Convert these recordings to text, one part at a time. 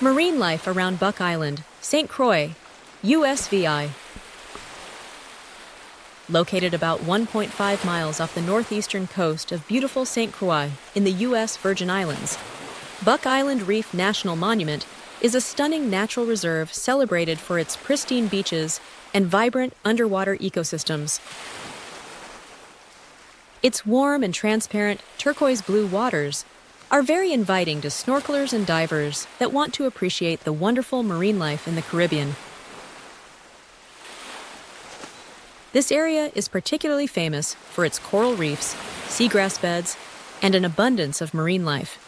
Marine life around Buck Island, St. Croix, U.S.V.I. Located about 1.5 miles off the northeastern coast of beautiful St. Croix in the U.S. Virgin Islands, Buck Island Reef National Monument is a stunning natural reserve celebrated for its pristine beaches and vibrant underwater ecosystems. Its warm and transparent turquoise blue waters are very inviting to snorkelers and divers that want to appreciate the wonderful marine life in the Caribbean. This area is particularly famous for its coral reefs, seagrass beds, and an abundance of marine life.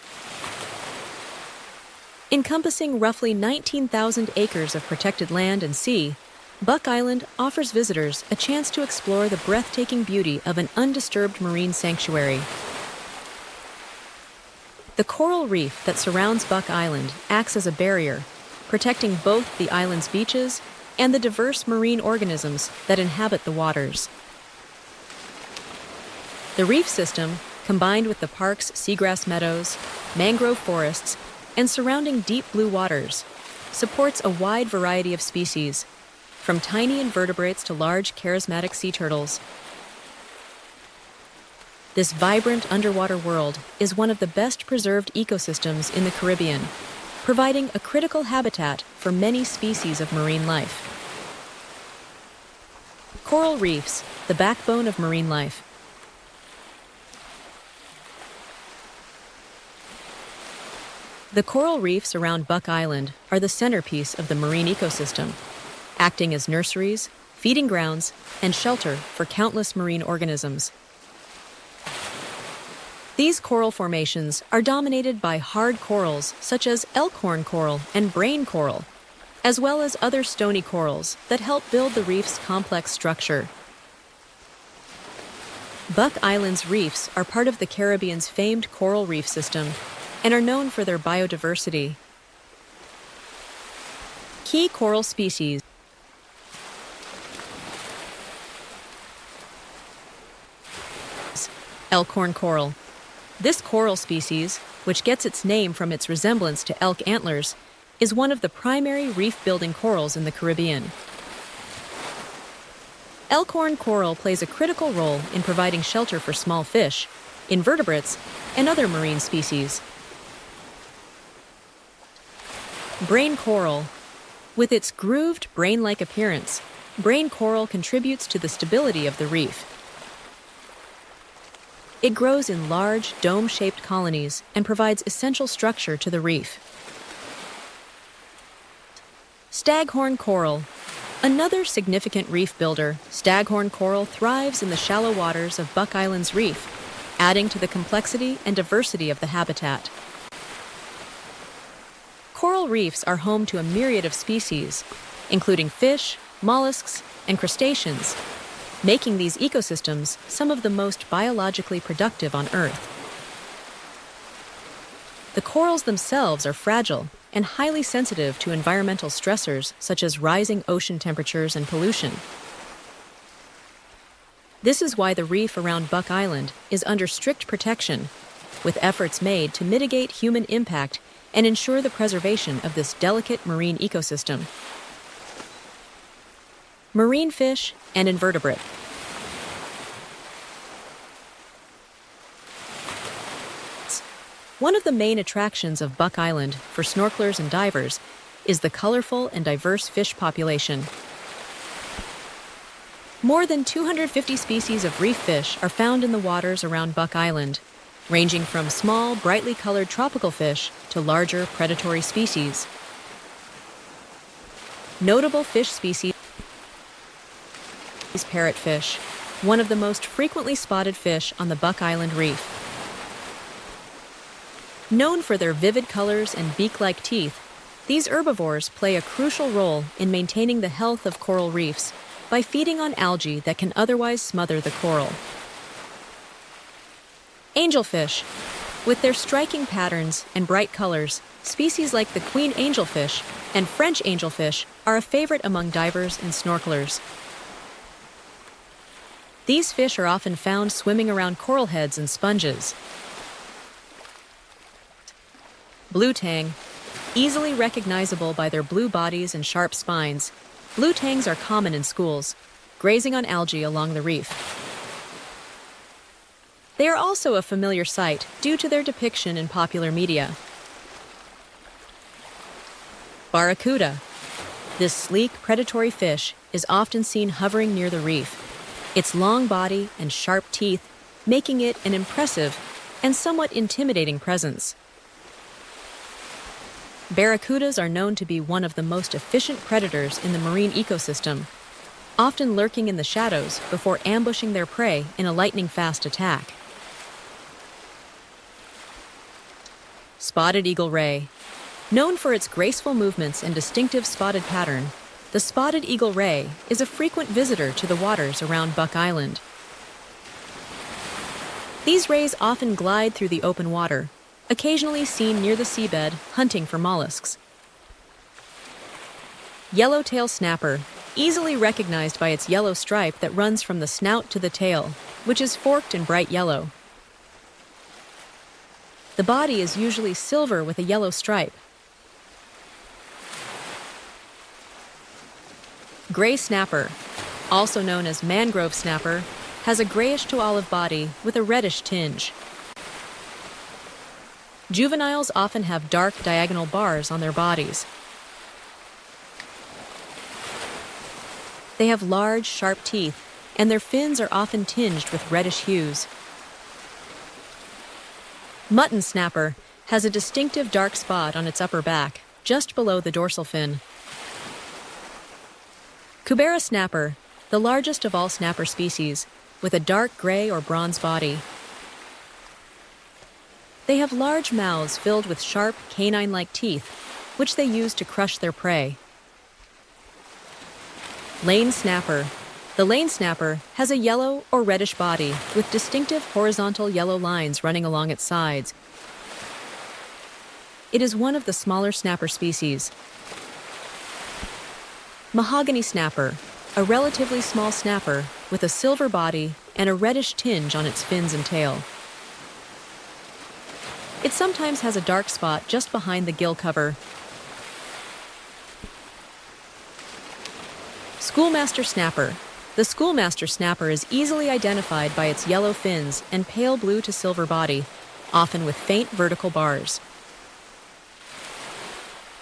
Encompassing roughly 19,000 acres of protected land and sea, Buck Island offers visitors a chance to explore the breathtaking beauty of an undisturbed marine sanctuary. The coral reef that surrounds Buck Island acts as a barrier, protecting both the island's beaches and the diverse marine organisms that inhabit the waters. The reef system, combined with the park's seagrass meadows, mangrove forests, and surrounding deep blue waters, supports a wide variety of species, from tiny invertebrates to large charismatic sea turtles. This vibrant underwater world is one of the best preserved ecosystems in the Caribbean, providing a critical habitat for many species of marine life. Coral reefs, the backbone of marine life. The coral reefs around Buck Island are the centerpiece of the marine ecosystem, acting as nurseries, feeding grounds, and shelter for countless marine organisms. These coral formations are dominated by hard corals such as elkhorn coral and brain coral, as well as other stony corals that help build the reef's complex structure. Buck Island's reefs are part of the Caribbean's famed coral reef system and are known for their biodiversity. Key coral species: elkhorn coral. This coral species, which gets its name from its resemblance to elk antlers, is one of the primary reef-building corals in the Caribbean. Elkhorn coral plays a critical role in providing shelter for small fish, invertebrates, and other marine species. Brain coral. With its grooved, brain-like appearance, brain coral contributes to the stability of the reef. It grows in large, dome-shaped colonies and provides essential structure to the reef. Staghorn coral. Another significant reef builder, staghorn coral thrives in the shallow waters of Buck Island's reef, adding to the complexity and diversity of the habitat. Coral reefs are home to a myriad of species, including fish, mollusks, and crustaceans, making these ecosystems some of the most biologically productive on Earth. The corals themselves are fragile and highly sensitive to environmental stressors such as rising ocean temperatures and pollution. This is why the reef around Buck Island is under strict protection, with efforts made to mitigate human impact and ensure the preservation of this delicate marine ecosystem. Marine fish and invertebrate. One of the main attractions of Buck Island for snorkelers and divers is the colorful and diverse fish population. More than 250 species of reef fish are found in the waters around Buck Island, ranging from small, brightly colored tropical fish to larger predatory species. Notable fish species: parrotfish, one of the most frequently spotted fish on the Buck Island reef. Known for their vivid colors and beak-like teeth, these herbivores play a crucial role in maintaining the health of coral reefs by feeding on algae that can otherwise smother the coral. Angelfish. With their striking patterns and bright colors, species like the queen angelfish and French angelfish are a favorite among divers and snorkelers. These fish are often found swimming around coral heads and sponges. Blue tang. Easily recognizable by their blue bodies and sharp spines, blue tangs are common in schools, grazing on algae along the reef. They are also a familiar sight due to their depiction in popular media. Barracuda. This sleek, predatory fish is often seen hovering near the reef, its long body and sharp teeth making it an impressive and somewhat intimidating presence. Barracudas are known to be one of the most efficient predators in the marine ecosystem, often lurking in the shadows before ambushing their prey in a lightning-fast attack. Spotted eagle ray. Known for its graceful movements and distinctive spotted pattern, the spotted eagle ray is a frequent visitor to the waters around Buck Island. These rays often glide through the open water, occasionally seen near the seabed hunting for mollusks. Yellowtail snapper, easily recognized by its yellow stripe that runs from the snout to the tail, which is forked and bright yellow. The body is usually silver with a yellow stripe. Gray snapper, also known as mangrove snapper, has a grayish to olive body with a reddish tinge. Juveniles often have dark diagonal bars on their bodies. They have large, sharp teeth, and their fins are often tinged with reddish hues. Mutton snapper has a distinctive dark spot on its upper back, just below the dorsal fin. Cubera snapper, the largest of all snapper species, with a dark gray or bronze body. They have large mouths filled with sharp, canine-like teeth, which they use to crush their prey. Lane snapper. The lane snapper has a yellow or reddish body with distinctive horizontal yellow lines running along its sides. It is one of the smaller snapper species. Mahogany snapper, a relatively small snapper with a silver body and a reddish tinge on its fins and tail. It sometimes has a dark spot just behind the gill cover. Schoolmaster snapper. The schoolmaster snapper is easily identified by its yellow fins and pale blue to silver body, often with faint vertical bars.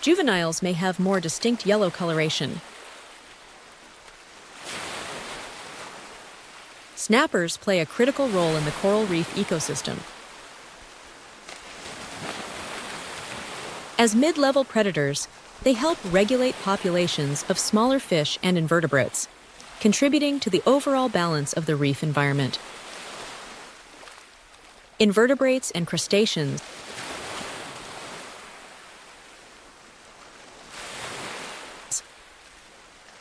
Juveniles may have more distinct yellow coloration. Snappers play a critical role in the coral reef ecosystem. As mid-level predators, they help regulate populations of smaller fish and invertebrates, contributing to the overall balance of the reef environment. Invertebrates and crustaceans.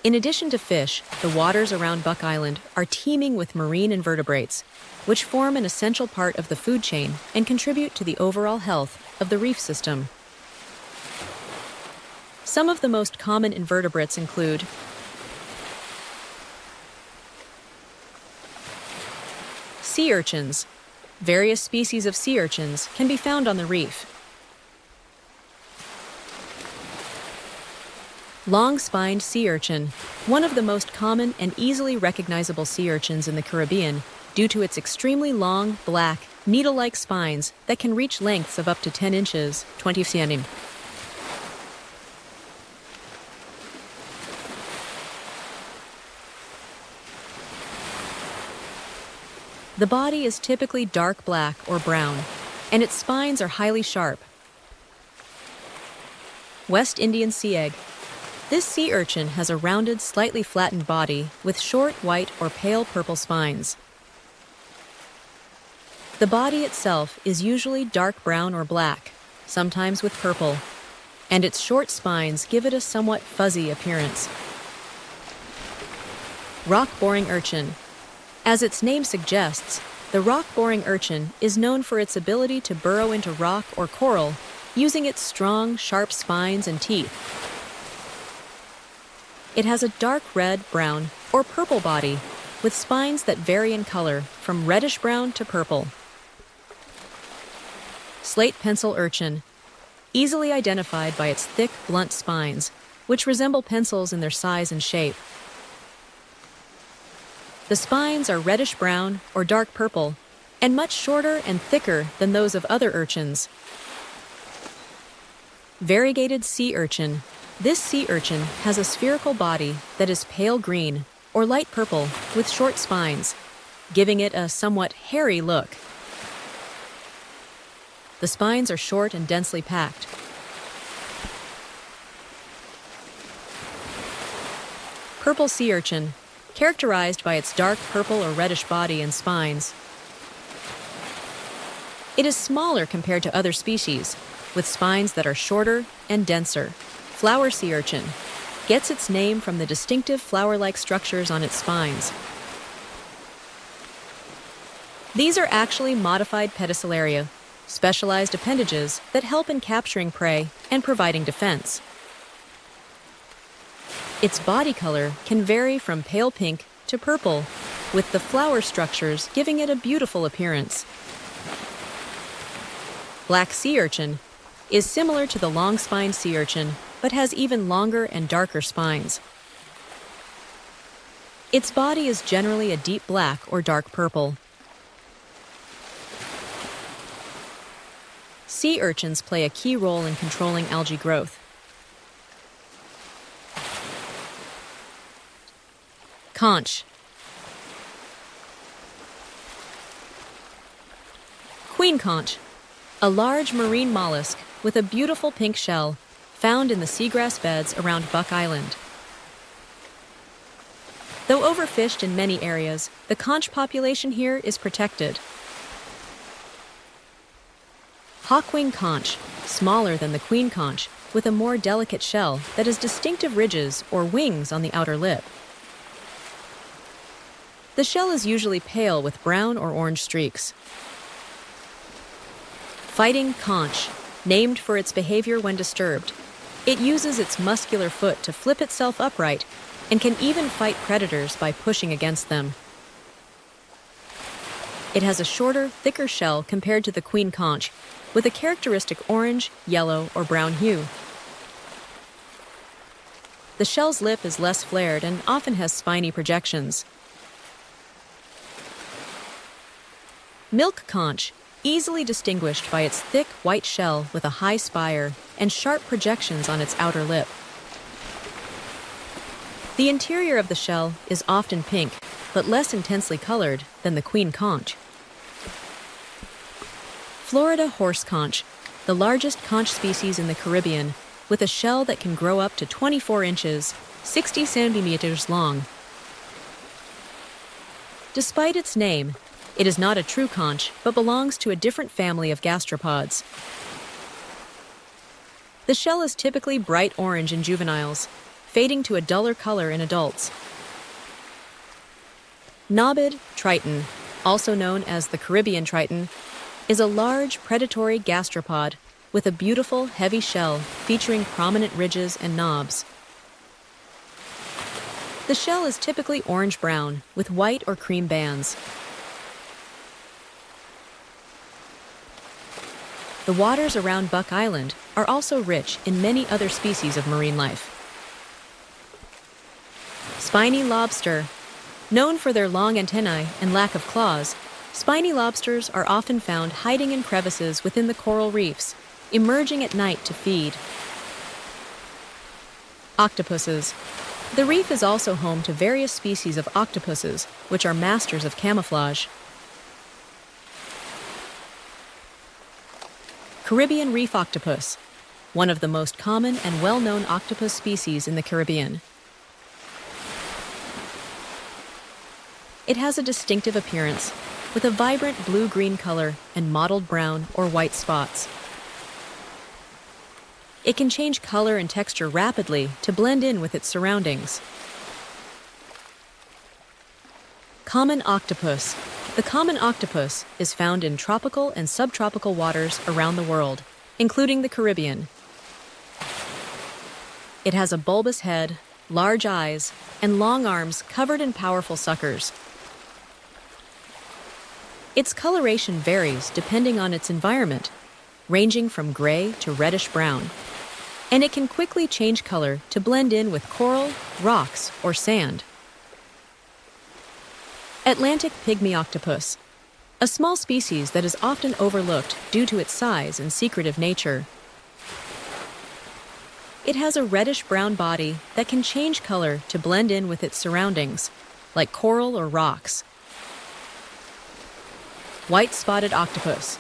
In addition to fish, the waters around Buck Island are teeming with marine invertebrates, which form an essential part of the food chain and contribute to the overall health of the reef system. Some of the most common invertebrates include sea urchins. Various species of sea urchins can be found on the reef. Long-spined sea urchin, one of the most common and easily recognizable sea urchins in the Caribbean due to its extremely long, black, needle-like spines that can reach lengths of up to 10 inches, 20 cm. The body is typically dark black or brown, and its spines are highly sharp. West Indian sea egg. This sea urchin has a rounded, slightly flattened body with short white or pale purple spines. The body itself is usually dark brown or black, sometimes with purple, and its short spines give it a somewhat fuzzy appearance. Rock-boring urchin. As its name suggests, the rock-boring urchin is known for its ability to burrow into rock or coral using its strong, sharp spines and teeth. It has a dark red, brown, or purple body with spines that vary in color from reddish-brown to purple. Slate pencil urchin. easily identified by its thick, blunt spines, which resemble pencils in their size and shape. The spines are reddish-brown or dark purple, and much shorter and thicker than those of other urchins. Variegated sea urchin. This sea urchin has a spherical body that is pale green or light purple with short spines, giving it a somewhat hairy look. The spines are short and densely packed. Purple sea urchin, characterized by its dark purple or reddish body and spines. It is smaller compared to other species, with spines that are shorter and denser. Flower sea urchin gets its name from the distinctive flower-like structures on its spines. These are actually modified pedicelaria, specialized appendages that help in capturing prey and providing defense. Its body color can vary from pale pink to purple, with the flower structures giving it a beautiful appearance. Black sea urchin is similar to the long-spined sea urchin, but has even longer and darker spines. Its body is generally a deep black or dark purple. Sea urchins play a key role in controlling algae growth. Conch. Queen conch, a large marine mollusk with a beautiful pink shell found in the seagrass beds around Buck Island. Though overfished in many areas, the conch population here is protected. Hawkwing conch, smaller than the queen conch, with a more delicate shell that has distinctive ridges or wings on the outer lip. The shell is usually pale with brown or orange streaks. Fighting conch, named for its behavior when disturbed. It uses its muscular foot to flip itself upright and can even fight predators by pushing against them. It has a shorter, thicker shell compared to the queen conch, with a characteristic orange, yellow, or brown hue. The shell's lip is less flared and often has spiny projections. Milk conch, easily distinguished by its thick white shell with a high spire and sharp projections on its outer lip. The interior of the shell is often pink, but less intensely colored than the queen conch. Florida horse conch, the largest conch species in the Caribbean, with a shell that can grow up to 24 inches, 60 centimeters long. Despite its name, it is not a true conch, but belongs to a different family of gastropods. The shell is typically bright orange in juveniles, fading to a duller color in adults. Knobbed triton, also known as the Caribbean triton, is a large predatory gastropod with a beautiful, heavy shell featuring prominent ridges and knobs. The shell is typically orange-brown with white or cream bands. The waters around Buck Island are also rich in many other species of marine life. Spiny lobster. Known for their long antennae and lack of claws, spiny lobsters are often found hiding in crevices within the coral reefs, emerging at night to feed. Octopuses. The reef is also home to various species of octopuses, which are masters of camouflage. Caribbean reef octopus, one of the most common and well-known octopus species in the Caribbean. It has a distinctive appearance, with a vibrant blue-green color and mottled brown or white spots. It can change color and texture rapidly to blend in with its surroundings. Common octopus. The common octopus is found in tropical and subtropical waters around the world, including the Caribbean. It has a bulbous head, large eyes, and long arms covered in powerful suckers. Its coloration varies depending on its environment, ranging from gray to reddish brown, and it can quickly change color to blend in with coral, rocks, or sand. Atlantic pygmy octopus, a small species that is often overlooked due to its size and secretive nature. It has a reddish-brown body that can change color to blend in with its surroundings, like coral or rocks. White-spotted octopus,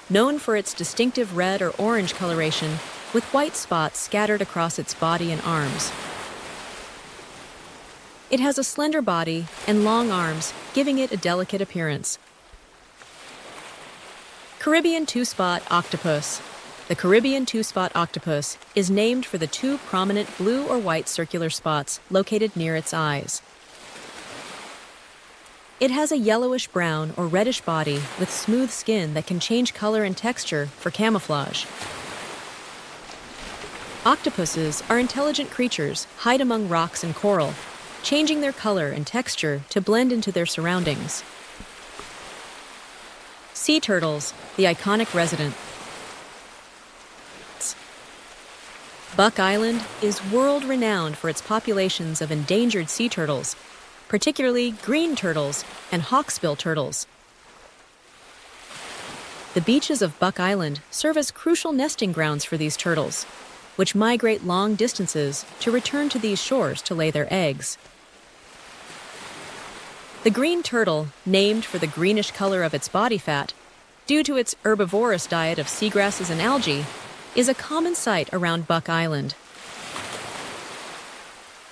known for its distinctive red or orange coloration with white spots scattered across its body and arms. It has a slender body and long arms, giving it a delicate appearance. Caribbean two-spot octopus. The Caribbean two-spot octopus is named for the two prominent blue or white circular spots located near its eyes. It has a yellowish-brown or reddish body with smooth skin that can change color and texture for camouflage. Octopuses are intelligent creatures, hide among rocks and coral, changing their color and texture to blend into their surroundings. Sea turtles, the iconic resident. Buck Island is world-renowned for its populations of endangered sea turtles, particularly green turtles and hawksbill turtles. The beaches of Buck Island serve as crucial nesting grounds for these turtles, which migrate long distances to return to these shores to lay their eggs. The green turtle, named for the greenish color of its body fat, due to its herbivorous diet of seagrasses and algae, is a common sight around Buck Island.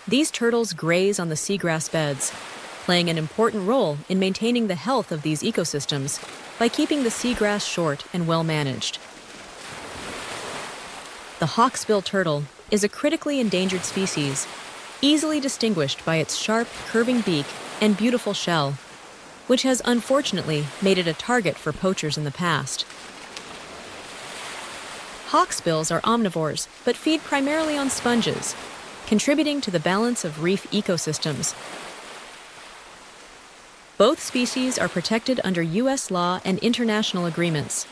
These turtles graze on the seagrass beds, playing an important role in maintaining the health of these ecosystems by keeping the seagrass short and well managed. The hawksbill turtle is a critically endangered species, easily distinguished by its sharp, curving beak and beautiful shell, which has unfortunately made it a target for poachers in the past. Hawksbills are omnivores, but feed primarily on sponges, contributing to the balance of reef ecosystems. Both species are protected under U.S. law and international agreements.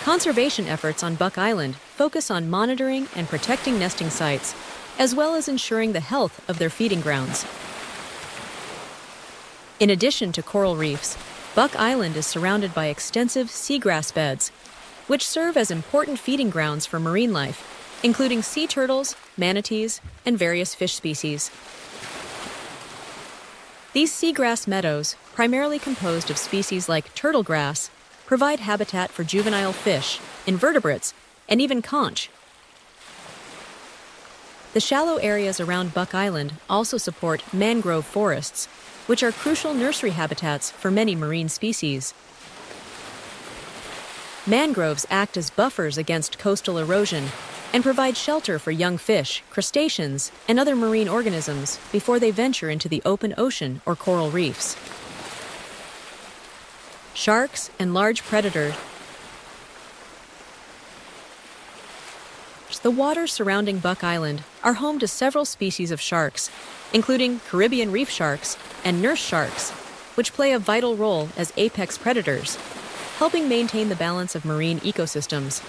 Conservation efforts on Buck Island focus on monitoring and protecting nesting sites, as well as ensuring the health of their feeding grounds. In addition to coral reefs, Buck Island is surrounded by extensive seagrass beds, which serve as important feeding grounds for marine life, including sea turtles, manatees, and various fish species. These seagrass meadows, primarily composed of species like turtle grass, provide habitat for juvenile fish, invertebrates, and even conch. The shallow areas around Buck Island also support mangrove forests, which are crucial nursery habitats for many marine species. Mangroves act as buffers against coastal erosion and provide shelter for young fish, crustaceans, and other marine organisms before they venture into the open ocean or coral reefs. Sharks and large predators. The waters surrounding Buck Island are home to several species of sharks, including Caribbean reef sharks and nurse sharks, which play a vital role as apex predators, helping maintain the balance of marine ecosystems.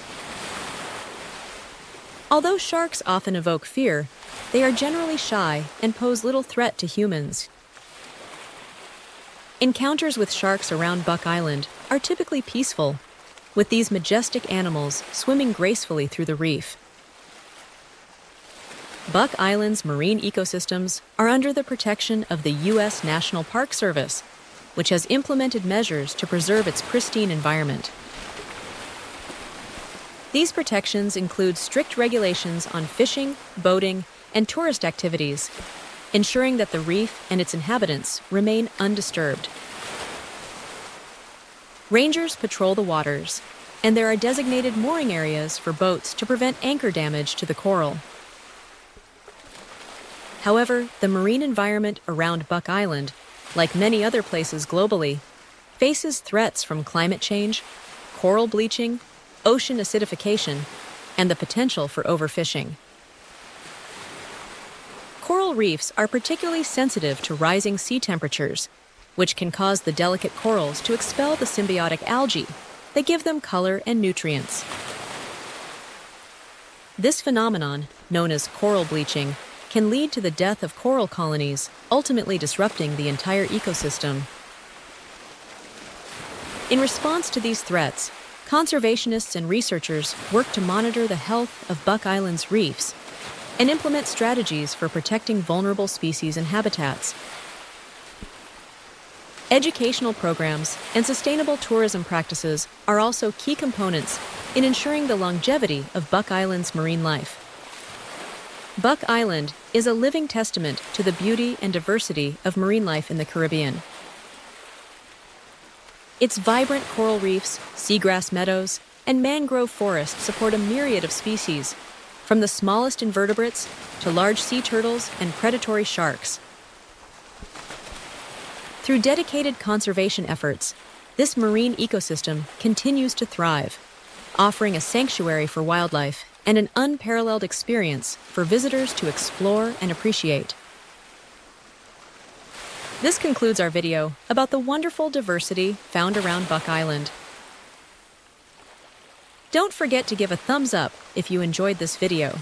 Although sharks often evoke fear, they are generally shy and pose little threat to humans. Encounters with sharks around Buck Island are typically peaceful, with these majestic animals swimming gracefully through the reef. Buck Island's marine ecosystems are under the protection of the U.S. National Park Service, which has implemented measures to preserve its pristine environment. These protections include strict regulations on fishing, boating, and tourist activities, ensuring that the reef and its inhabitants remain undisturbed. Rangers patrol the waters, and there are designated mooring areas for boats to prevent anchor damage to the coral. However, the marine environment around Buck Island, like many other places globally, faces threats from climate change, coral bleaching, ocean acidification, and the potential for overfishing. Coral reefs are particularly sensitive to rising sea temperatures, which can cause the delicate corals to expel the symbiotic algae that give them color and nutrients. This phenomenon, known as coral bleaching, can lead to the death of coral colonies, ultimately disrupting the entire ecosystem. In response to these threats, conservationists and researchers work to monitor the health of Buck Island's reefs and implement strategies for protecting vulnerable species and habitats. Educational programs and sustainable tourism practices are also key components in ensuring the longevity of Buck Island's marine life. Buck Island is a living testament to the beauty and diversity of marine life in the Caribbean. Its vibrant coral reefs, seagrass meadows, and mangrove forests support a myriad of species, from the smallest invertebrates to large sea turtles and predatory sharks. Through dedicated conservation efforts, this marine ecosystem continues to thrive, offering a sanctuary for wildlife and an unparalleled experience for visitors to explore and appreciate. This concludes our video about the wonderful diversity found around Buck Island. Don't forget to give a thumbs up if you enjoyed this video.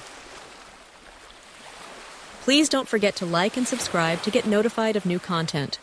Please don't forget to like and subscribe to get notified of new content.